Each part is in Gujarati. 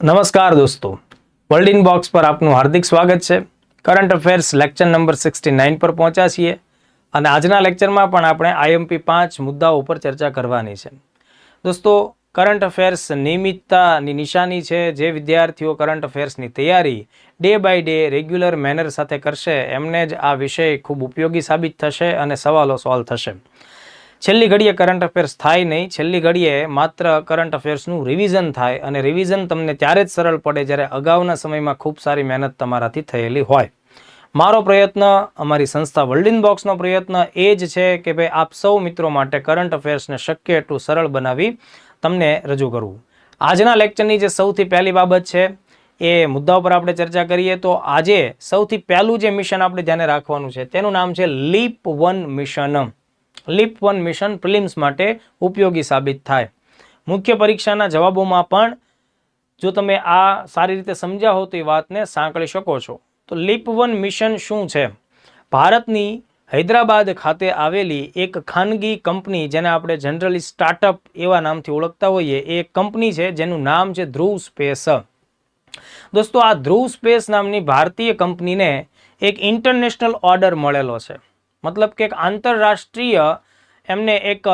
નમસ્કાર દોસ્તો, વર્લ્ડ ઇન બોક્સ પર આપનું હાર્દિક સ્વાગત છે। કરંટ અફેર્સ લેક્ચર નંબર 69 પર પહોંચ્યા છીએ અને આજના લેક્ચરમાં પણ આપણે આઈએમપી 5 મુદ્દાઓ ઉપર ચર્ચા કરવાની છે। દોસ્તો, કરંટ અફેર્સ નિયમિતતાની નિશાની છે। જે વિદ્યાર્થીઓ કરંટ અફેર્સની તૈયારી day by day regular manner સાથે કરશે એમને જ આ વિષય ખૂબ ઉપયોગી સાબિત થશે અને સવાલો સોલ્વ થશે। છેલ્લી ઘડીએ કરંટ અફેર્સ થાય નહીં, છેલ્લી ઘડીએ માત્ર કરંટ અફેર્સનું રિવિઝન થાય અને રિવિઝન તમને ત્યારે જ સરળ પડે જ્યારે અગાઉના સમયમાં ખૂબ સારી મહેનત તમારાથી થયેલી હોય। મારો પ્રયત્ન, અમારી સંસ્થા વર્લ્ડ ઇન બોક્સનો પ્રયત્ન એ જ છે કે ભાઈ આપ સૌ મિત્રો માટે કરંટ અફેર્સને શક્ય એટલું સરળ બનાવી તમને રજૂ કરવું। આજના લેક્ચરની જે સૌથી પહેલી બાબત છે એ મુદ્દા ઉપર આપણે ચર્ચા કરીએ તો આજે સૌથી પહેલું જે મિશન આપણે ધ્યાને રાખવાનું છે તેનું નામ છે leap 1 mission. Leap 1 mission prelims માટે ઉપયોગી સાબિત થાય। મુખ્ય પરીક્ષાના જવાબોમાં પણ જો તમે આ સારી રીતે સમજ્યા હો તો એ વાતને સાંકળી શકો છો। તો લીપ 1 મિશન શું છે? ભારતની હૈદરાબાદ ખાતે આવેલી એક ખાનગી કંપની, જેને આપણે જનરલી સ્ટાર્ટઅપ એવા નામથી ઓળખતા હોઈએ, એ કંપની છે જેનું નામ છે ધ્રુવ સ્પેસ। દોસ્તો, આ ધ્રુવ સ્પેસ નામની ભારતીય કંપનીને એક ઇન્ટરનેશનલ ઓર્ડર મળેલો છે। મતલબ કે એક આંતરરાષ્ટ્રીય એમને એક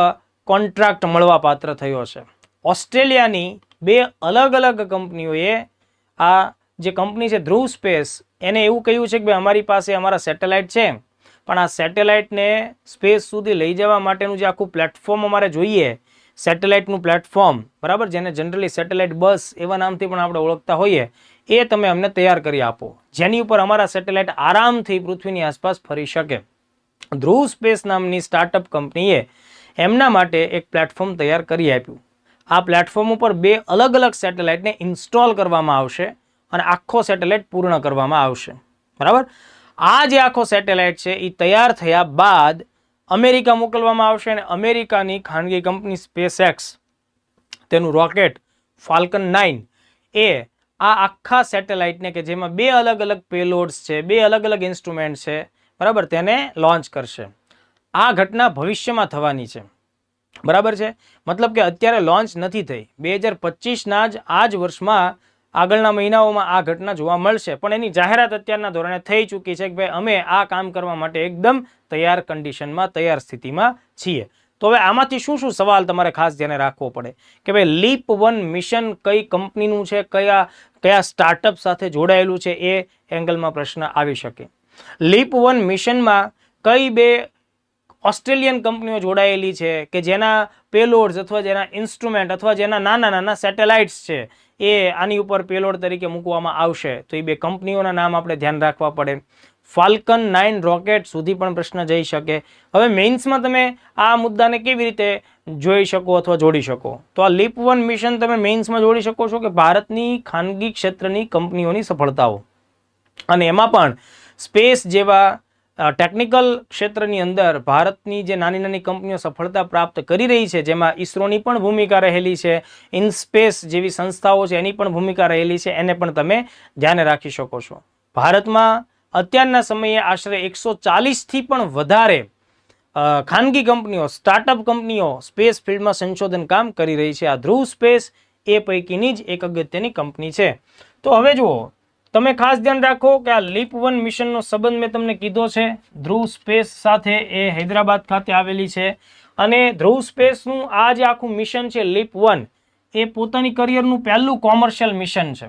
કોન્ટ્રાક્ટ મળવા પાત્ર થયો છે। ઓસ્ટ્રેલિયાની બે અલગ અલગ કંપનીઓએ આ જે કંપની છે ધ્રુવ સ્પેસ, એને એવું કહ્યું છે કે ભાઈ અમારી પાસે અમારા સેટેલાઇટ છે, પણ આ સેટેલાઇટને સ્પેસ સુધી લઈ જવા માટેનું જે આખું પ્લેટફોર્મ અમારે જોઈએ, સેટેલાઇટનું પ્લેટફોર્મ, બરાબર, જેને જનરલી સેટેલાઇટ બસ એવા નામથી પણ આપણે ઓળખતા હોઈએ, એ તમે અમને તૈયાર કરી આપો, જેની ઉપર અમારા સેટેલાઇટ આરામથી પૃથ્વીની આસપાસ ફરી શકે। ધ્રુવ સ્પેસ નામની સ્ટાર્ટઅપ કંપનીએ એમના માટે એક પ્લેટફોર્મ તૈયાર કરી આપ્યું। આ પ્લેટફોર્મ ઉપર બે અલગ અલગ સેટેલાઇટને ઇન્સ્ટોલ કરવામાં આવશે અને આખો સેટેલાઇટ પૂર્ણ કરવામાં આવશે, બરાબર। આ જે આખો સેટેલાઇટ છે એ તૈયાર થયા બાદ અમેરિકા મોકલવામાં આવશે અને અમેરિકાની ખાનગી કંપની સ્પેસએક્સ, તેનું રોકેટ ફાલ્કન 9 એ આ આખા સેટેલાઇટને, કે જેમાં બે અલગ અલગ પેલોડ્સ છે, બે અલગ અલગ ઇન્સ્ટ્રુમેન્ટ છે, બરાબર, તેને લોન્ચ કરશે। આ ઘટના ભવિષ્યમાં થવાની છે, બરાબર છે। મતલબ કે અત્યારે લોન્ચ નથી થઈ, 2025ના આ જ વર્ષમાં આગળના મહિનાઓમાં આ ઘટના જોવા મળશે, પણ એની જાહેરાત અત્યારના ધોરણે થઈ ચૂકી છે કે ભાઈ અમે આ કામ કરવા માટે એકદમ તૈયાર કન્ડિશનમાં, તૈયાર સ્થિતિમાં છીએ। તો હવે આમાંથી શું શું સવાલ તમારે ખાસ ધ્યાને રાખવો પડે કે ભાઈ લીપ 1 મિશન કઈ કંપનીનું છે, કયા સ્ટાર્ટઅપ સાથે જોડાયેલું છે, એ એંગલમાં પ્રશ્ન આવી શકે। લીપ 1 મિશનમાં કઈ બે ઓસ્ટ્રેલિયન કંપનીઓ જોડાયેલી છે કે જેના પેલોડ્સ અથવા જેના ઇન્સ્ટ્રુમેન્ટ અથવા જેના નાના નાના સેટેલાઇટ્સ છે એ આની ઉપર પેલોડ તરીકે મૂકવામાં આવશે, તો એ બે કંપનીઓના નામ આપણે ધ્યાન રાખવા પડે। ફાલ્કન 9 રોકેટ સુધી પણ પ્રશ્ન જઈ શકે। હવે મેઇન્સમાં તમે આ મુદ્દાને કેવી રીતે જોઈ શકો અથવા જોડી શકો? તો આ લીપ 1 મિશન તમે મેઇન્સમાં જોડી શકો છો કે ભારતની ખાનગી ક્ષેત્રની કંપનીઓની સફળતાઓ, અને એમાં પણ સ્પેસ જેવા ટેકનિકલ ક્ષેત્રની અંદર ભારતની જે નાની નાની કંપનીઓ સફળતા પ્રાપ્ત કરી રહી છે, જેમાં ઈસરોની પણ ભૂમિકા રહેલી છે, ઇનસ્પેસ જેવી સંસ્થાઓ છે એની પણ ભૂમિકા રહેલી છે, એને પણ તમે ધ્યાને રાખી શકો છો। ભારતમાં અત્યારના સમયે આશરે 140થી પણ વધારે ખાનગી કંપનીઓ, સ્ટાર્ટઅપ કંપનીઓ સ્પેસ ફિલ્ડમાં સંશોધન કામ કરી રહી છે। આ ધ્રુવ સ્પેસ એ પૈકીની જ એક અગત્યની કંપની છે। તો હવે જુઓ, તમે ખાસ ધ્યાન રાખો કે આ લીપ 1 મિશનનો સંબંધ મેં તમને કીધો છે ધ્રુવ સ્પેસ સાથે, એ હૈદરાબાદ ખાતે આવેલી છે, અને ધ્રુવ સ્પેસનું આ જે આખું મિશન છે લીપ 1, એ પોતાની કરિયરનું પહેલું કોમર્શિયલ મિશન છે।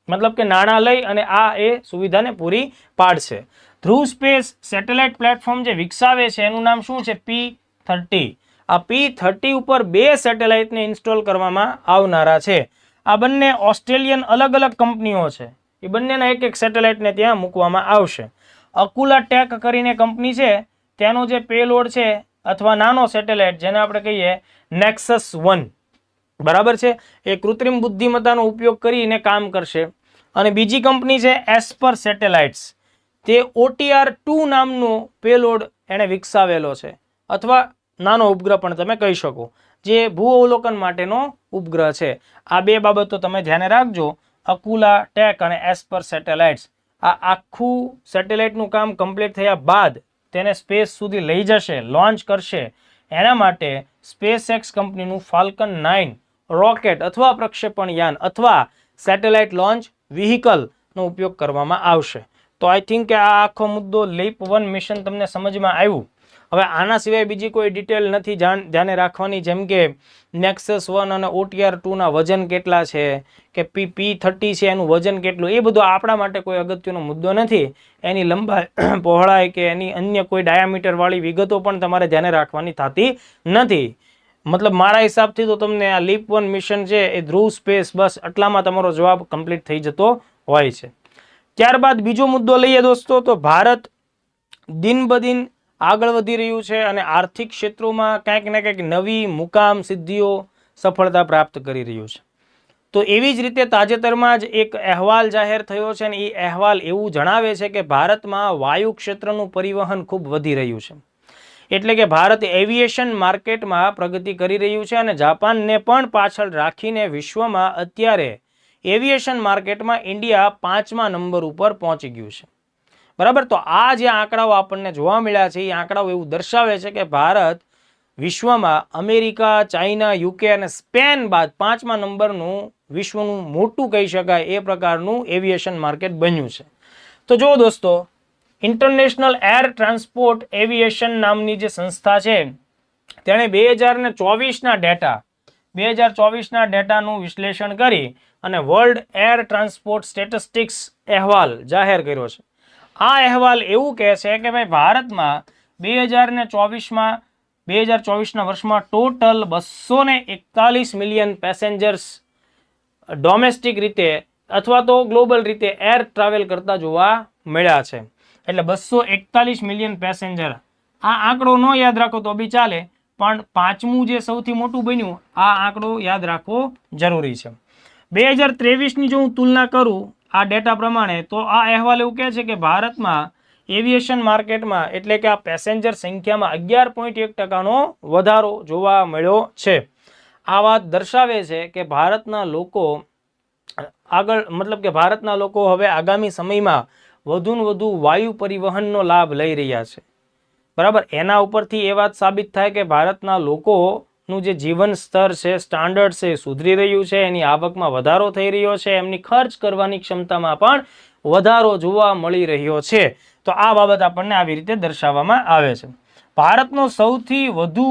મતલબ કે નાણાં લઈ અને આ એ સુવિધાને પૂરી પાડશે। ધ્રુવ સ્પેસ સેટેલાઇટ પ્લેટફોર્મ જે વિકસાવે છે એનું નામ શું છે? P30। આ P30 ઉપર બે સેટેલાઇટને ઇન્સ્ટોલ કરવામાં આવનારા છે। આ બંને ઓસ્ટ્રેલિયન અલગ અલગ કંપનીઓ છે, એ બંનેના એક એક સેટેલાઇટને ત્યાં મૂકવામાં આવશે। અકુલા ટેક કરીને કંપની છે, તેનો જે પેલોડ છે અથવા નાનો સેટેલાઇટ જેને આપણે કહીએ નેક્સસ 1, બરાબર છે, એ કૃત્રિમ બુદ્ધિમત્તાનો ઉપયોગ કરીને કામ કરશે। અને બીજી કંપની છે એસ્પર સેટેલાઇટ્સ, તે OTR-2 નામનો પેલોડ એણે વિકસાવેલો છે, અથવા નાનો ઉપગ્રહ પણ તમે કહી શકો, જે ભૂ અવલોકન માટેનો ઉપગ્રહ છે। આ બે બાબતો તમે ધ્યાને રાખજો, અકુલા ટેક અને એસ્પર સેટેલાઇટ્સ। આ આખું સેટેલાઇટનું કામ કમ્પ્લીટ થયા બાદ તેને સ્પેસ સુધી લઈ જશે, લોન્ચ કરશે, એના માટે સ્પેસએક્સ કંપનીનું ફાલ્કન 9 રોકેટ અથવા પ્રક્ષેપણ યાન અથવા સેટેલાઇટ લોન્ચ વ્હીકલનો ઉપયોગ કરવામાં આવશે. તો આઈ થિંક કે આ આખો મુદ્દો લીપ 1 મિશન તમને સમજમાં આવ્યું. હવે આના સિવાય બીજી કોઈ ડિટેલ નથી ધ્યાને રાખવાની, જેમ કે નેક્સસ 1 અને OTR 2ના વજન કેટલા છે, કે P30 છે એનું વજન કેટલું, એ બધું આપણા માટે કોઈ અગત્યનો મુદ્દો નથી. એની લંબાઈ, પહોળાઈ કે એની અન્ય કોઈ ડાયામીટર વાળી વિગતો પણ તમારે ધ્યાને રાખવાની થતી નથી. મતલબ મારા હિસાબથી તો તમને આ લીપ 1 મિશન છે એ ધ્રુવ સ્પેસ, બસ આટલામાં તમારો જવાબ કમ્પ્લીટ થઈ જતો હોય છે. ત્યારબાદ બીજો મુદ્દો લઈએ દોસ્તો, તો ભારત દિન બદિન આગળ વધી રહ્યું છે અને આર્થિક ક્ષેત્રોમાં કંઈક ને કંઈક નવી મુકામ સિદ્ધિઓ સફળતા પ્રાપ્ત કરી રહ્યું છે. તો એવી જ રીતે તાજેતરમાં જ એક અહેવાલ જાહેર થયો છે અને એ અહેવાલ એવું જણાવે છે કે ભારતમાં વાયુ ક્ષેત્રનું પરિવહન ખૂબ વધી રહ્યું છે. એટલે કે ભારત એવિએશન માર્કેટમાં પ્રગતિ કરી રહ્યું છે અને જાપાનને પણ પાછળ રાખીને વિશ્વમાં અત્યારે એવિએશન માર્કેટમાં ઇન્ડિયા 5મા નંબર ઉપર પહોંચી ગયું છે. બરાબર. તો આ જે આંકડાઓ આપણને જોવા મળ્યા છે એ આંકડાઓ એવું દર્શાવે છે કે ભારત વિશ્વમાં અમેરિકા, ચાઇના, UK અને સ્પેન બાદ 5મા નંબરનું વિશ્વનું મોટું કહી શકાય એ પ્રકારનું એવિએશન માર્કેટ બન્યું છે. તો જો દોસ્તો, ઇન્ટરનેશનલ એર ટ્રાન્સપોર્ટ એવિએશન નામની જે સંસ્થા છે તેણે 2024ના ડેટાનું વિશ્લેષણ કરી અને વર્લ્ડ એર ટ્રાન્સપોર્ટ સ્ટેટિસ્ટિક્સ અહેવાલ જાહેર કર્યો છે. આ અહેવાલ એવું કહે છે કે ભાઈ ભારતમાં 2024ના વર્ષમાં ટોટલ 241 મિલિયન પેસેન્જર્સ ડોમેસ્ટિક રીતે અથવા તો ગ્લોબલ રીતે એર ટ્રાવેલ કરતા જોવા મળ્યા છે. એટલે 241 મિલિયન પેસેન્જર. આ આંકડો ન યાદ રાખો તો બી ચાલે, પણ 5મું જે સૌથી મોટું બન્યું આ આંકડો યાદ રાખવો જરૂરી છે. 2023ની જો હું તુલના કરું આ ડેટા પ્રમાણે, તો આ અહેવાલ એવું કહે છે કે ભારતમાં એવિએશન માર્કેટમાં એટલે કે આ પેસેન્જર સંખ્યામાં 11.1%નો વધારો જોવા મળ્યો છે. આ વાત દર્શાવે છે કે ભારતના લોકો ભારતના લોકો હવે આગામી સમયમાં વધુને વધુ વાયુ પરિવહનનો લાભ લઈ રહ્યા છે. બરાબર. એના ઉપરથી એ વાત સાબિત થાય કે ભારતના લોકોનું જે જીવન સ્તર છે, સ્ટાન્ડર્ડ છે, સુધરી રહ્યું છે, એની આવકમાં વધારો થઈ રહ્યો છે, એમની ખર્ચ કરવાની ક્ષમતામાં પણ વધારો જોવા મળી રહ્યો છે. તો આ બાબત આપણને આવી રીતે દર્શાવવામાં આવે છે. ભારતનો સૌથી વધુ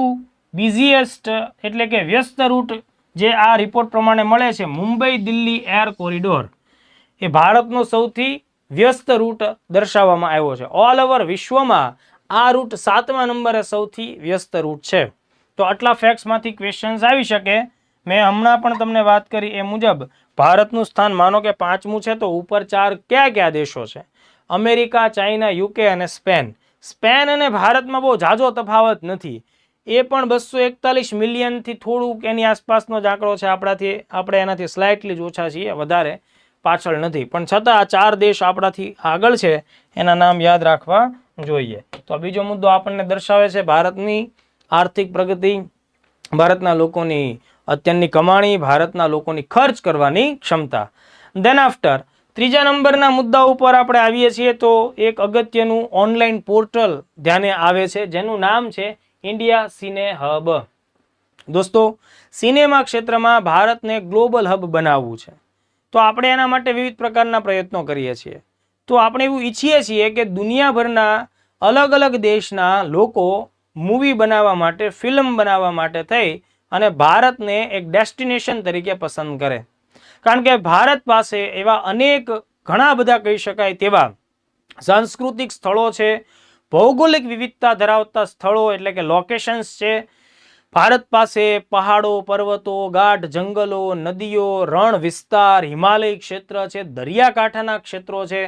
બિઝીએસ્ટ એટલે કે વ્યસ્ત રૂટ જે આ રિપોર્ટ પ્રમાણે મળે છે, મુંબઈ દિલ્હી એર કોરિડોર, એ ભારતનો સૌથી વ્યસ્ત રૂટ દર્શાવવામાં આવ્યો છે. ઓલ ઓવર વિશ્વમાં આ રૂટ 7મા નંબરે સૌથી વ્યસ્ત રૂટ છે. તો આટલા ફેક્ટ્સમાંથી ક્વેશ્ચન્સ આવી શકે. મેં હમણાં પણ તમને વાત કરી એ મુજબ ભારતનું સ્થાન માનો કે 5મું છે, તો ઉપર 4 કયા દેશો છે? અમેરિકા, ચાઇના, UK અને સ્પેન. સ્પેન અને ભારતમાં બહુ ઝાઝો તફાવત નથી. એ પણ 241 મિલિયનથી થોડુંક એની આસપાસનો જ આંકડો છે. આપણે એનાથી સ્લાઇટલી જ ઓછા છીએ, વધારે પાછળ નથી. પણ છતાં આ 4 દેશ આપણાથી આગળ છે, એના નામ યાદ રાખવા જોઈએ. તો બીજો મુદ્દો આપણને દર્શાવે છે ભારતની આર્થિક પ્રગતિ, ભારતના લોકોની અત્યારની કમાણી, ભારતના લોકોની ખર્ચ કરવાની ક્ષમતા. ધેન આફ્ટર ત્રીજા નંબરના મુદ્દા ઉપર આપણે આવીએ છીએ, તો એક અગત્યનું ઓનલાઈન પોર્ટલ ધ્યાને આવે છે જેનું નામ છે ઇન્ડિયા સિને હબ. દોસ્તો, સિનેમા ક્ષેત્રમાં ભારતને ગ્લોબલ હબ બનાવવું છે, તો આપણે એના માટે વિવિધ પ્રકારના પ્રયત્નો કરીએ છીએ. તો આપણે એવું ઈચ્છીએ છીએ કે દુનિયાભરના અલગ અલગ દેશના લોકો મૂવી બનાવવા માટે, ફિલ્મ બનાવવા માટે થઈ અને ભારતને એક ડેસ્ટિનેશન તરીકે પસંદ કરે. કારણ કે ભારત પાસે એવા અનેક ઘણા બધા કહી શકાય તેવા સાંસ્કૃતિક સ્થળો છે, ભૌગોલિક વિવિધતા ધરાવતા સ્થળો એટલે કે લોકેશન્સ છે. ભારત પાસે પહાડો, પર્વતો, ગાઢ જંગલો, નદીઓ, રણ વિસ્તાર, હિમાલય ક્ષેત્ર છે, દરિયાકાંઠાના ક્ષેત્રો છે.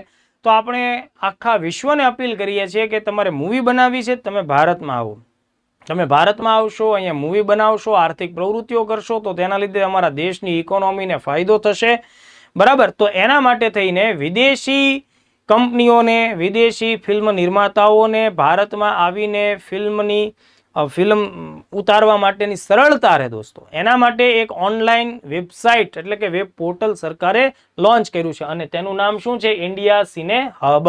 તો આપણે આખા વિશ્વને અપીલ કરીએ છીએ કે તમારે મૂવી બનાવવી છે, તમે ભારતમાં આવો. તમે ભારતમાં આવશો, અહીંયા મૂવી બનાવશો, આર્થિક પ્રવૃત્તિઓ કરશો, તો તેના લીધે અમારા દેશની ઇકોનોમીને ફાયદો થશે. બરાબર. તો એના માટે થઈને વિદેશી કંપનીઓને, વિદેશી ફિલ્મ નિર્માતાઓને ભારતમાં આવીને ફિલ્મ ઉતારવા માટેની સરળતા રહે દોસ્તો, એના માટે એક ઓનલાઈન વેબસાઇટ એટલે કે વેબ પોર્ટલ સરકારે લોન્ચ કર્યું છે અને તેનું નામ શું છે? ઇન્ડિયા સિને હબ.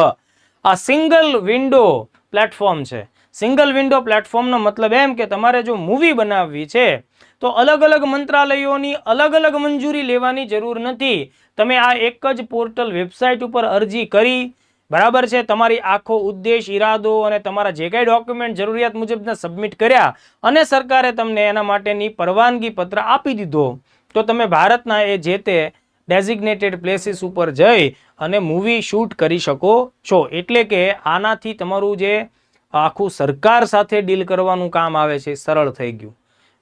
આ સિંગલ વિન્ડો પ્લેટફોર્મ છે. સિંગલ વિન્ડો પ્લેટફોર્મનો મતલબ એમ કે તમારે જો મૂવી બનાવવી છે તો અલગ અલગ મંત્રાલયોની અલગ અલગ મંજૂરી લેવાની જરૂર નથી. તમે આ એક જ પોર્ટલ વેબસાઇટ ઉપર અરજી કરી, બરાબર છે, તમારી આખો ઉદ્દેશ, ઈરાદો અને તમારા જે કંઈ ડોક્યુમેન્ટ જરૂરિયાત મુજબના સબમિટ કર્યા અને સરકારે તમને એના માટેની પરવાનગી પત્ર આપી દીધો, તો તમે ભારતના એ જે તે ડેઝિગ્નેટેડ પ્લેસીસ ઉપર જઈ અને મૂવી શૂટ કરી શકો છો. એટલે કે આનાથી તમારું જે આખું સરકાર સાથે ડીલ કરવાનું કામ આવે છે સરળ થઈ ગયું.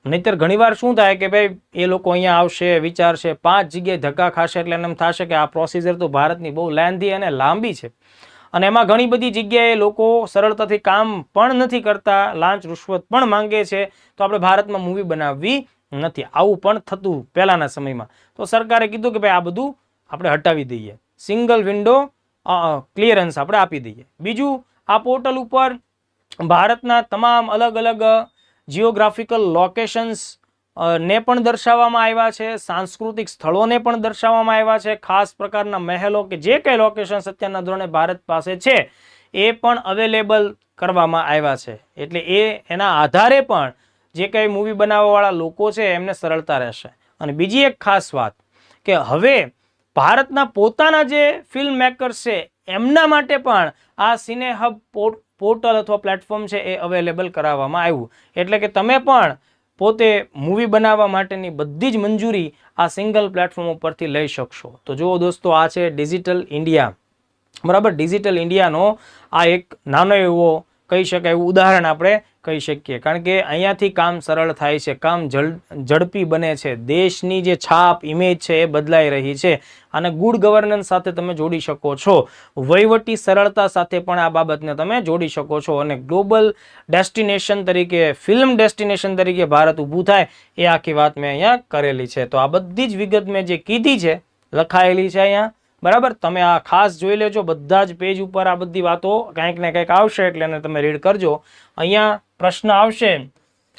નહીતર ઘણીવાર શું થાય કે ભાઈ એ લોકો અહીંયા આવશે, વિચારશે, 5 જગ્યાએ ધક્કા ખાશે એટલે એમ થશે કે આ પ્રોસિજર તો ભારતની બહુ લેન્ધી અને લાંબી છે અને એમાં ઘણી બધી જગ્યાએ લોકો સરળતાથી કામ પણ નથી કરતા, લાંચ રૂશ્વત પણ માંગે છે, તો આપણે ભારતમાં મૂવી બનાવવી નથી. આવું પણ થતું પહેલાના સમયમાં. તો સરકારે કીધું કે ભાઈ આ બધું આપણે હટાવી દઈએ, સિંગલ વિન્ડો ક્લિયરન્સ આપણે આપી દઈએ. બીજું, આ પોર્ટલ ઉપર ભારતના તમામ અલગ અલગ જિયોગ્રાફિકલ લોકેશન્સ ને પણ દર્શાવવામાં આવ્યા છે, સાંસ્કૃતિક સ્થળોને પણ દર્શાવવામાં આવ્યા છે, ખાસ પ્રકારના મહેલો કે જે કંઈ લોકેશન્સ અત્યારના ધોરણે ભારત પાસે છે એ પણ અવેલેબલ કરવામાં આવ્યા છે. એટલે એના આધારે પણ જે કંઈ મૂવી બનાવવાવાળા લોકો છે એમને સરળતા રહેશે. અને બીજી એક ખાસ વાત કે હવે ભારતના પોતાના જે ફિલ્મ મેકર્સ છે એમના માટે પણ આ સિનેહબ પોર્ટલ અથવા પ્લેટફોર્મ છે એ અવેલેબલ કરાવવામાં આવ્યું. એટલે કે તમે પણ પોતે મૂવી બનાવવા માટેની બધી જ મંજૂરી આ સિંગલ પ્લેટફોર્મ ઉપરથી લઈ શકશો. તો જુઓ દોસ્તો, આ છે ડિજિટલ ઇન્ડિયા, બરાબર. ડિજિટલ ઇન્ડિયાનો આ એક નાનો એવો કહી શકાય એવું ઉદાહરણ આપણે કહી શકીએ, કારણ કે અહીંયાથી કામ સરળ થાય છે, કામ ઝડપી બને છે, દેશની જે છાપ, ઇમેજ છે એ બદલાઈ રહી છે અને ગુડ ગવર્નન્સ સાથે તમે જોડી શકો છો, વહીવટી સરળતા સાથે પણ આ બાબતને તમે જોડી શકો છો અને ગ્લોબલ ડેસ્ટિનેશન તરીકે, ફિલ્મ ડેસ્ટિનેશન તરીકે ભારત ઊભું થાય એ આખી વાત મેં અહીંયા કરેલી છે. તો આ બધી જ વિગત મેં જે કીધી છે લખાયેલી છે અહીંયા, બરાબર. તમે આ ખાસ જોઈ લેજો, બધા જ પેજ ઉપર આ બધી વાતો કંઈક ને કંઈક આવશે એટલે એને તમે રીડ કરજો. અહીંયા પ્રશ્ન આવશે,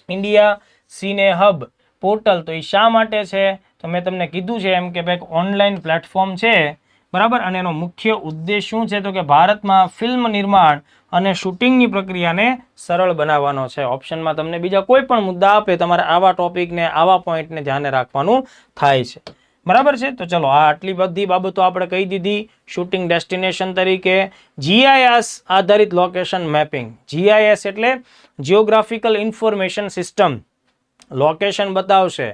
ઇન્ડિયા સિને હબ પોર્ટલ તો એ શા માટે છે? તો મેં તમને કીધું છે એમ કે ભાઈ ઓનલાઈન પ્લેટફોર્મ છે, બરાબર. અને એનો મુખ્ય ઉદ્દેશ શું છે? તો કે ભારતમાં ફિલ્મ નિર્માણ અને શૂટિંગની પ્રક્રિયાને સરળ બનાવવાનો છે. ઓપ્શનમાં તમને બીજા કોઈ પણ મુદ્દા આપે, તમારે આવા ટોપિકને, આવા પોઈન્ટને ધ્યાને રાખવાનું થાય છે, બરાબર છે. તો ચલો, આ આટલી બધી બાબતો આપણે કહી દીધી. શૂટિંગ ડેસ્ટિનેશન તરીકે GIS આધારિત લોકેશન મેપિંગ. GIS એટલે જિયોગ્રાફિકલ ઇન્ફોર્મેશન સિસ્ટમ. લોકેશન બતાવશે,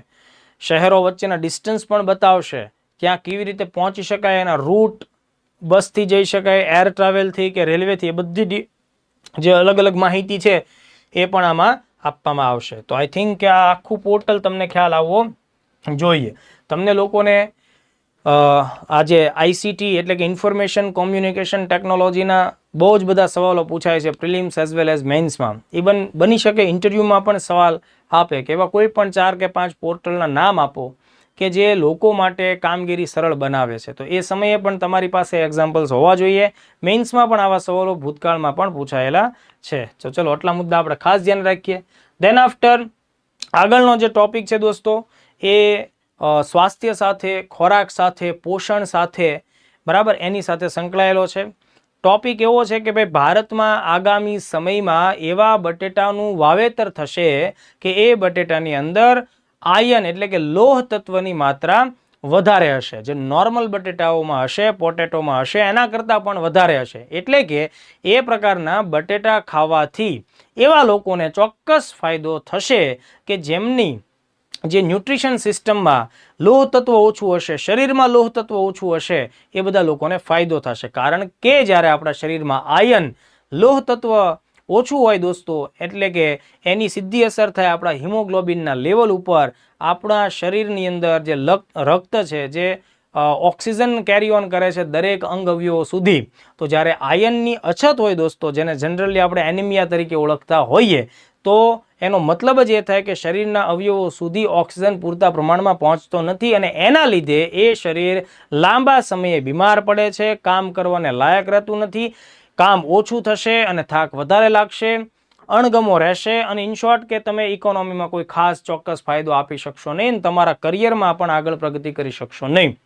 શહેરો વચ્ચેના ડિસ્ટન્સ પણ બતાવશે, ત્યાં કેવી રીતે પહોંચી શકાય, એના રૂટ, બસથી જઈ શકાય, એર ટ્રાવેલથી કે રેલવેથી, એ બધી જે અલગ અલગ માહિતી છે એ પણ આમાં આપવામાં આવશે. તો આઈ થિંક કે આ આખું પોર્ટલ તમને ખ્યાલ આવવો જોઈએ. તમને લોકોને આજે ICT એટલે કે ઇન્ફોર્મેશન કોમ્યુનિકેશન ટેકનોલોજીના બહુ જ બધા સવાલો પૂછાય છે, પ્રિલિમ્સ એઝ વેલ એઝ મેન્સમાં. ઇવન બની શકે ઇન્ટરવ્યૂમાં પણ સવાલ આપે કે એવા કોઈ પણ 4 કે 5 પોર્ટલના નામ આપો કે જે લોકો માટે કામગીરી સરળ બનાવે છે. તો એ સમયે પણ તમારી પાસે એક્ઝામ્પલ્સ હોવા જોઈએ. મેન્સમાં પણ આવા સવાલો ભૂતકાળમાં પણ પૂછાયેલા છે. તો ચલો, આટલા મુદ્દા આપણે ખાસ ધ્યાન રાખીએ. દેન આફ્ટર આગળનો જે ટોપિક છે દોસ્તો એ સ્વાસ્થ્ય સાથે, ખોરાક સાથે, પોષણ સાથે, બરાબર, એની સાથે સંકળાયેલો છે. ટોપિક એવો છે કે ભાઈ ભારતમાં આગામી સમયમાં એવા બટેટાનું વાવેતર થશે કે એ બટેટાની અંદર આયન એટલે કે લોહ તત્વની માત્રા વધારે હશે. જે નોર્મલ બટેટાઓમાં હશે, પોટેટોમાં હશે, એના કરતાં પણ વધારે હશે. એટલે કે એ પ્રકારના બટેટા ખાવાથી એવા લોકોને ચોક્કસ ફાયદો થશે કે જેમની જે ન્યુટ્રિશન સિસ્ટમમાં લોહ તત્વ ઓછું હશે, શરીરમાં લોહ તત્વ ઓછું હશે, એ બધા લોકોને ફાયદો થશે. કારણ કે જ્યારે આપણા શરીરમાં આયન, લોહ તત્વ ઓછું હોય દોસ્તો, એટલે કે એની સીધી અસર થાય આપણા હિમોગ્લોબિનના લેવલ ઉપર. આપણા શરીરની અંદર જે રક્ત છે જે ઓક્સિજન કેરી ઓન કરે છે દરેક અંગ અવયવો સુધી. તો જ્યારે આયનની અછત હોય દોસ્તો, જેને જનરલી આપણે એનિમિયા તરીકે ઓળખતા હોઈએ, તો એનો મતલબ જ એ થાય કે શરીરના અવયવો સુધી ઓક્સિજન પૂરતા પ્રમાણમાં પહોંચતો નથી અને એના લીધે એ શરીર લાંબા સમયે બીમાર પડે છે, કામ કરવાને લાયક રહેતું નથી, કામ ઓછું થશે અને થાક વધારે લાગશે, અણગમો રહેશે અને ઇન શોર્ટ કે તમે ઇકોનોમીમાં કોઈ ખાસ ચોક્કસ ફાયદો આપી શકશો નહીં, તમારા કરિયરમાં પણ આગળ પ્રગતિ કરી શકશો નહીં.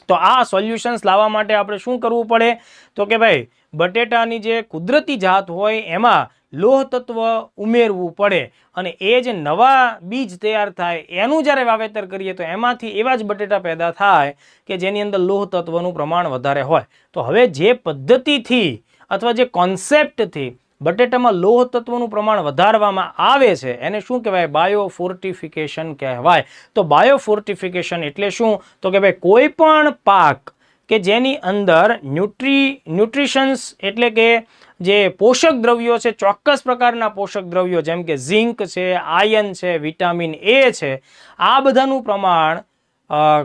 તો આ સોલ્યુશન્સ લાવવા માટે આપણે શું કરવું પડે? તો કે ભાઈ બટેટાની જે કુદરતી જાત હોય એમાં લોહ તત્વ ઉમેરવું પડે અને એ જે નવા બીજ તૈયાર થાય એનું જ્યારે વાવેતર કરીએ તો એમાંથી એવા જ બટેટા પેદા થાય કે જેની અંદર લોહ તત્વનું પ્રમાણ વધારે હોય. તો હવે જે પદ્ધતિથી અથવા જે કોન્સેપ્ટથી બટેટામાં લોહ તત્વનું પ્રમાણ વધારવામાં આવે છે એને શું કહેવાય? બાયોફોર્ટિફિકેશન કહેવાય. તો બાયોફોર્ટિફિકેશન એટલે શું? તો કે ભાઈ કોઈ પણ પાક કે જેની અંદર ન્યુટ્રિશન્સ એટલે કે જે પોષક દ્રવ્યો છે, ચોક્કસ પ્રકારના પોષક દ્રવ્યો જેમ કે ઝિંક છે, આયર્ન છે, વિટામિન એ છે, આ બધાનું પ્રમાણ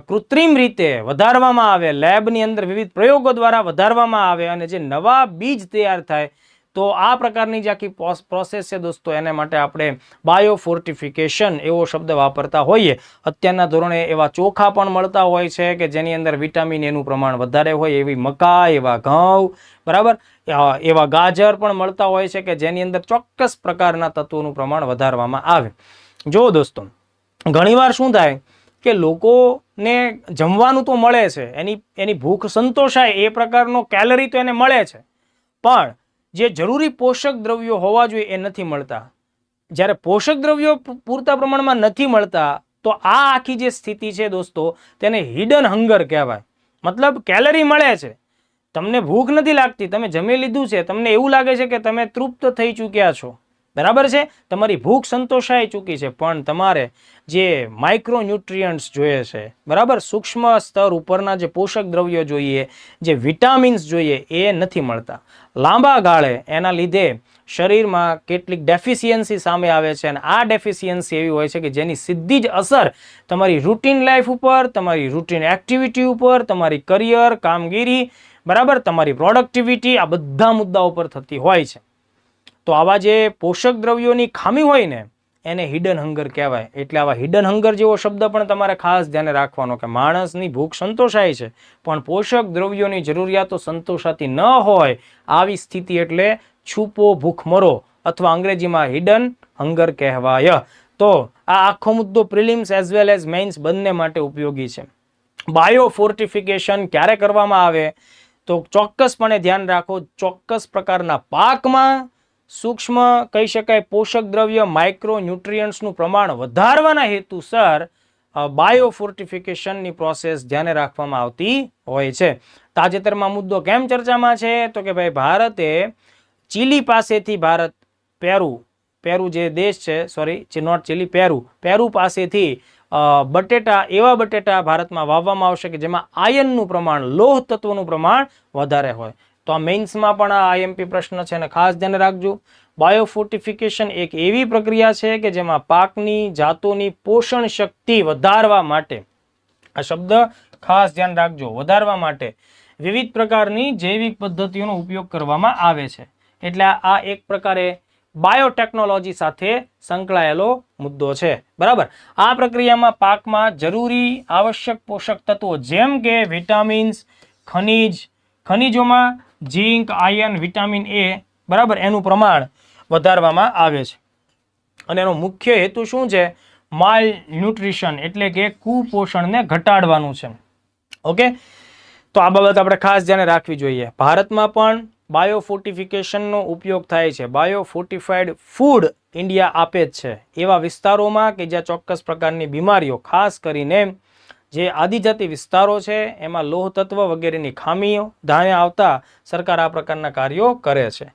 કૃત્રિમ રીતે વધારવામાં આવે, લેબની અંદર વિવિધ પ્રયોગો દ્વારા વધારવામાં આવે અને જે નવા બીજ તૈયાર થાય, તો આ પ્રકારની જે આખી પ્રોસેસ છે દોસ્તો, એને માટે આપણે બાયોફોર્ટિફિકેશન એવો શબ્દ વાપરતા હોઈએ. અત્યારના ધોરણે એવા ચોખા પણ મળતા હોય છે કે જેની અંદર વિટામિન એનું પ્રમાણ વધારે હોય, એવી મકાઈ, એવા ઘઉં, બરાબર, એવા ગાજર પણ મળતા હોય છે કે જેની અંદર ચોક્કસ પ્રકારના તત્વોનું પ્રમાણ વધારવામાં આવે. જો દોસ્તો, ઘણીવાર શું થાય કે લોકોને જમવાનું તો મળે છે, એની ભૂખ સંતોષાય એ પ્રકારનો કેલરી તો એને મળે છે, પણ જે જરૂરી પોષક દ્રવ્યો હોવા જોઈએ એ નથી મળતા. જ્યારે પોષક દ્રવ્યો પૂરતા પ્રમાણમાં નથી મળતા તો આ આખી જે સ્થિતિ છે દોસ્તો, તેને હિડન હંગર કહેવાય. મતલબ કેલરી મળે છે, તમને ભૂખ નથી લાગતી, તમે જમી લીધું છે, તમને એવું લાગે છે કે તમે તૃપ્ત થઈ ચૂક્યા છો, બરાબર છે, તમારી ભૂખ સંતોષાઈ ચૂકી છે, પણ તમારે જે માઇક્રોન્યુટ્રિયન્ટ્સ જોઈએ છે, બરાબર, સૂક્ષ્મ સ્તર ઉપરના જે પોષક દ્રવ્યો જોઈએ, જે વિટામિન્સ જોઈએ, એ નથી મળતા. લાંબા ગાળે એના લીધે શરીરમાં કેટલીક ડેફિશિયન્સી સામે આવે છે અને આ ડેફિશિયન્સી એવી હોય છે કે જેની સીધી જ અસર તમારી રૂટીન લાઈફ ઉપર, તમારી રૂટીન એક્ટિવિટી ઉપર, તમારી કરિયર, કામગીરી, બરાબર, તમારી પ્રોડક્ટિવિટી, આ બધા મુદ્દાઓ પર થતી હોય છે. તો આવા જે પોષક દ્રવ્યોની ખામી હોય ને એને હિડન હંગર કહેવાય. એટલે આવા હિડન હંગર જેવો શબ્દ પણ તમારે ખાસ ધ્યાને રાખવાનો કે માણસની ભૂખ સંતોષાય છે પણ પોષક દ્રવ્યોની જરૂરિયાતો સંતોષાતી ન હોય, આવી સ્થિતિ એટલે છુપો ભૂખમરો અથવા અંગ્રેજીમાં હિડન હંગર કહેવાય. તો આ આખો મુદ્દો prelims as well as mains બંને માટે ઉપયોગી છે. બાયોફોર્ટિફિકેશન ક્યારે કરવામાં આવે? તો ચોક્કસપણે ધ્યાન રાખો, ચોક્કસ પ્રકારના પાકમાં સૂક્ષ્મ કહી શકાય પોષક દ્રવ્ય, માઇક્રોન્યુટ્રિયન્ટ્સનું પ્રમાણ વધારવાના હેતુસર બાયોફોર્ટિફિકેશનની પ્રોસેસ ધ્યાને રાખવામાં આવતી હોય છે. તાજેતરમાં મુદ્દો કેમ ચર્ચામાં છે? તો કે ભાઈ ભારતે ચીલી પાસેથી પેરુ જે દેશ છે, નોટ ચીલી, પેરુ પાસેથી એવા બટેટા ભારતમાં વાવવામાં આવશે કે જેમાં આયર્નનું પ્રમાણ, લોહ તત્વનું પ્રમાણ વધારે હોય. તો આ મેઇન્સમાં પણ આ આઈએમપી પ્રશ્ન છે અને ખાસ ધ્યાન રાખજો. બાયોફોર્ટિફિકેશન એક એવી પ્રક્રિયા છે કે જેમાં પાકની જાતોની પોષણ શક્તિ વધારવા માટે, આ શબ્દ ખાસ ધ્યાન રાખજો, વધારવા માટે વિવિધ પ્રકારની જૈવિક પદ્ધતિઓનો ઉપયોગ કરવામાં આવે છે. એટલે આ એક પ્રકારે બાયોટેકનોલોજી સાથે સંકળાયેલો મુદ્દો છે, બરાબર. આ પ્રક્રિયામાં પાકમાં જરૂરી આવશ્યક પોષક તત્વો જેમ કે વિટામિન્સ, ખનિજોમાં ઝિંક, આયર્ન, વિટામિન એ, બરાબર, એનું પ્રમાણ વધારવામાં આવે છે. અને એનો મુખ્ય હેતુ શું છે? માલ ન્યુટ્રિશન એટલે કે કુપોષણને ઘટાડવાનું છે. ઓકે, તો આ બાબત આપણે ખાસ ધ્યાને રાખવી જોઈએ. ભારતમાં પણ બાયોફોર્ટિફિકેશનનો ઉપયોગ થાય છે. બાયોફોર્ટિફાઈડ ફૂડ ઇન્ડિયા આપે જ છે એવા વિસ્તારોમાં કે જ્યાં ચોક્કસ પ્રકારની બીમારીઓ, ખાસ કરીને જે આદિજાતિ વિસ્તારો છે એમાં લોહ તત્વ વગેરેની ખામીઓ ધ્યાને આવતા સરકાર આ પ્રકારના કાર્યો કરે છે.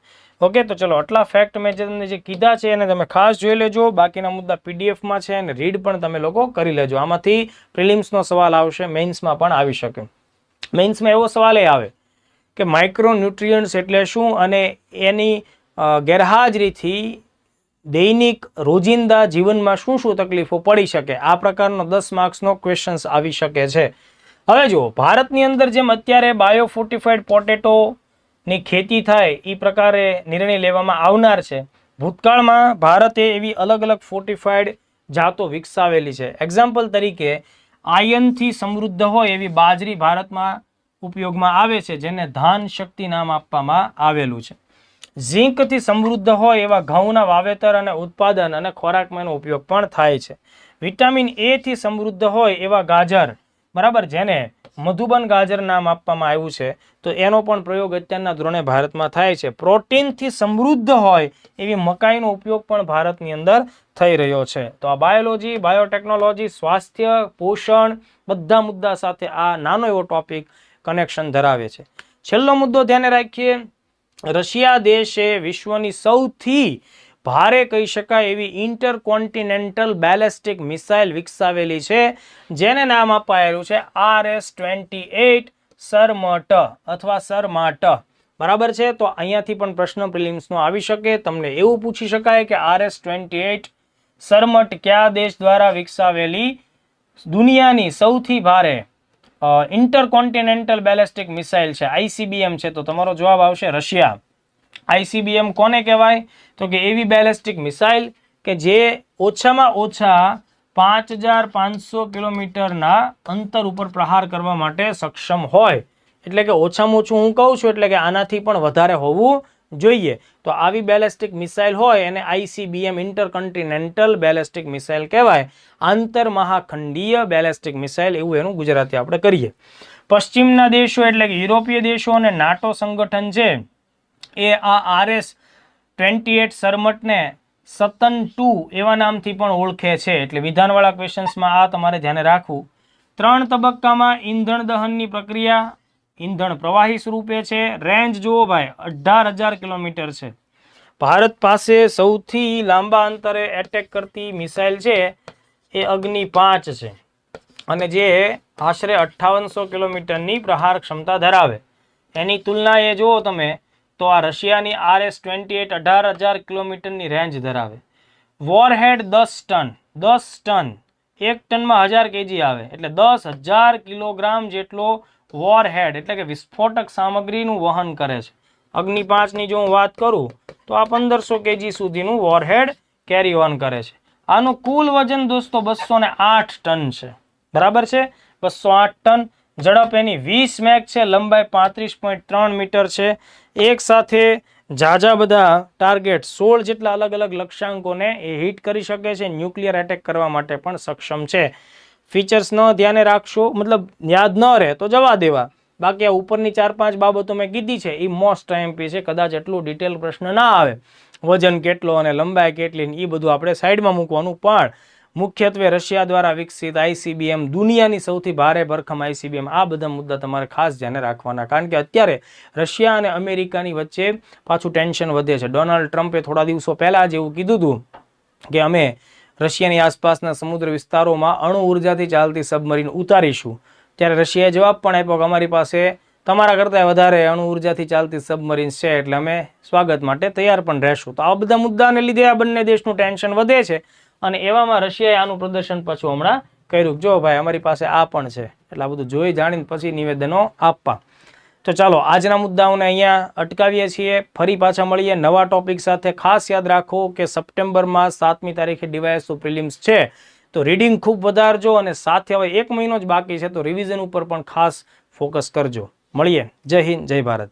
ઓકે, તો ચલો આટલા ફેક્ટ મેં તમને જે કીધા છે એને તમે ખાસ જોઈ લેજો. બાકીના મુદ્દા પીડીએફમાં છે અને રીડ પણ તમે લોકો કરી લેજો. આમાંથી પ્રિલિમ્સનો સવાલ આવશે, મેઇન્સમાં પણ આવી શકે. મેઇન્સમાં એવો સવાલ એ આવે કે માઇક્રોન્યુટ્રિયન્ટ્સ એટલે શું અને એની ગેરહાજરીથી દૈનિક રોજિંદા જીવનમાં શું શું તકલીફો પડી શકે. આ પ્રકારનો 10 માર્ક્સનો ક્વેશ્ચન્સ આવી શકે છે. હવે જુઓ, ભારતની અંદર જેમ અત્યારે બાયોફોર્ટિફાઈડ પોટેટોની ખેતી થાય એ પ્રકારે નિર્ણય લેવામાં આવનાર છે, ભૂતકાળમાં ભારતે એવી અલગ અલગ ફોર્ટિફાઈડ જાતો વિકસાવેલી છે. એક્ઝામ્પલ તરીકે આયર્નથી સમૃદ્ધ હોય એવી બાજરી ભારતમાં ઉપયોગમાં આવે છે, જેને ધાન શક્તિ નામ આપવામાં આવેલું છે. ઝીંકથી સમૃદ્ધ હોય એવા ઘઉંના વાવેતર અને ઉત્પાદન અને ખોરાકમાં એનો ઉપયોગ પણ થાય છે. વિટામિન એ થી સમૃદ્ધ હોય એવા ગાજર, બરાબર, જેને મધુબન ગાજર નામ આપવામાં આવ્યું છે. તો એનો પણ પ્રયોગ અત્યારના ધોરણે ભારતમાં થાય છે. પ્રોટીનથી સમૃદ્ધ હોય એવી મકાઈનો ઉપયોગ પણ ભારતની અંદર થઈ રહ્યો છે. તો આ બાયોલોજી, બાયોટેકનોલોજી, સ્વાસ્થ્ય, પોષણ બધા મુદ્દા સાથે આ નાનો એવો ટોપિક કનેક્શન ધરાવે છે. છેલ્લો મુદ્દો ધ્યાને રાખીએ. રશિયા દેશે વિશ્વની સૌથી ભારે કહી શકાય એવી ઇન્ટરકોન્ટિનેન્ટલ બેલેસ્ટિક મિસાઇલ વિકસાવેલી છે, જેને નામ અપાયેલું છે RS-28 સરમટ અથવા સરમાટ. બરાબર છે. તો અહીંયાથી પણ પ્રશ્ન પ્રિલિમ્સનો આવી શકે. તમને એવું પૂછી શકાય કે RS-28 સરમટ કયા દેશ દ્વારા વિકસાવેલી દુનિયાની સૌથી ભારે ઇન્ટરકોન્ટિનેન્ટલ બેલેસ્ટિક મિસાઇલ છે, ICBM છે? તો તમારો જવાબ આવશે રશિયા. ICBM કોને કહેવાય? તો કે એવી બેલેસ્ટિક મિસાઇલ કે જે ઓછામાં ઓછા 5500 કિલોમીટરના અંતર ઉપર પ્રહાર કરવા માટે સક્ષમ હોય. એટલે કે ઓછામાં ઓછું હું કહું છું એટલે કે આનાથી પણ વધારે હોવું જોઈએ. તો આવી બેલેસ્ટિક મિસાઇલ હોય એને ICBM ઇન્ટરકન્ટિનેન્ટલ બેલેસ્ટિક મિસાઇલ કહેવાય. આંતરમહાખંડીય બેલેસ્ટિક મિસાઇલ એવું એનું ગુજરાતી આપણે કરીએ. પશ્ચિમના દેશો એટલે કે યુરોપીય દેશો અને નાટો સંગઠન છે એ આ RS-28 સરમટને સતન 2 એવા નામથી પણ ઓળખે છે. એટલે વિધાનવાળા ક્વેશ્ચન્સમાં આ તમારે ધ્યાને રાખવું. 3 તબક્કામાં ઈંધણ દહનની પ્રક્રિયા, ઈંધણ પ્રવાહી સ્વરૂપે છે. રેન્જ જુઓ ભાઈ 18,000 કિલોમીટર છે. ભારત પાસે સૌથી લાંબા અંતરે એટેક કરતી મિસાઇલ છે એ અગ્નિ 5 છે અને જે આશરે 5800 કિલોમીટરની પ્રહાર ક્ષમતા ધરાવે. એની તુલનાએ જુઓ તમે તો આ રશિયાની RS-28 18,000 કિલોમીટરની રેન્જ ધરાવે. વોરહેડ 10 ટન, 10 ટન, 1 ટનમાં 1000 kg આવે એટલે 10,000 કિલોગ્રામ જેટલો વોરહેડ એટલે કે વિસ્ફોટક સામગ્રીનું વહન કરે છે. અગ્નિ 5ની જો હું વાત કરું તો આ 1500 kg સુધીનું વોરહેડ કેરી ઓન કરે છે. આનું કુલ વજન દોસ્તો 208 ટન છે. બરાબર છે, 208 ટન. ઝડપ એની 20 મેક છે, લંબાઈ 35.3 મીટર છે. એક સાથે ઝાઝા બધા ટાર્ગેટ 16 જેટલા અલગ અલગ લક્ષ્યાંકોને એ હિટ કરી શકે છે. ન્યુક્લિયર એટેક કરવા માટે પણ સક્ષમ છે. ફીચર્સ ન ધ્યાને રાખશો, મતલબ યાદ ન રહે તો જવા દેવા. બાકી આ ઉપરની 4-5 બાબતો મેં કીધી છે એ મોસ્ટ આઈએમપી છે. કદાચ એટલું ડિટેલ પ્રશ્ન ના આવે, વજન કેટલો અને લંબાઈ કેટલી એ બધું આપણે સાઈડમાં મૂકવાનું. પણ મુખ્યત્વે રશિયા દ્વારા વિકસિત ICBM, દુનિયાની સૌથી ભારે ભરખમ ICBM, આ બધા મુદ્દા તમારે ખાસ ધ્યાને રાખવાના. કારણ કે અત્યારે રશિયા અને અમેરિકાની વચ્ચે પાછું ટેન્શન વધે છે. ડોનાલ્ડ ટ્રમ્પે થોડા દિવસો પહેલાં જ એવું કીધું હતું કે અમે રશિયાની આસપાસના સમુદ્ર વિસ્તારોમાં અણુ ઉર્જાથી ચાલતી સબમરીન ઉતારીશું. ત્યારે રશિયાએ જવાબ પણ આપ્યો કે અમારી પાસે તમારા કરતાં વધારે અણુ ઉર્જાથી ચાલતી સબમરીન્સ છે એટલે અમે સ્વાગત માટે તૈયાર પણ રહેશું. તો આ બધા મુદ્દાને લીધે આ બંને દેશનું ટેન્શન વધે છે અને એવામાં રશિયાએ આનું પ્રદર્શન પાછું હમણાં કર્યું. જો ભાઈ અમારી પાસે આ પણ છે. એટલે આ બધું જોઈ જાણીને પછી નિવેદનો આપવા. તો ચાલો આજના મુદ્દાઓને અહીંયા અટકાવીએ છીએ. ફરી પાછા મળીએ નવા ટોપિક સાથે. ખાસ યાદ રાખો કે સપ્ટેમ્બરમાં 7મી તારીખે DYSO પ્રિલિમ્સ છે. તો રીડિંગ ખૂબ વધારજો અને સાથે હવે 1 મહિનો જ બાકી છે તો રિવિઝન ઉપર પણ ખાસ ફોકસ કરજો. મળીએ. જય હિન્દ, જય ભારત.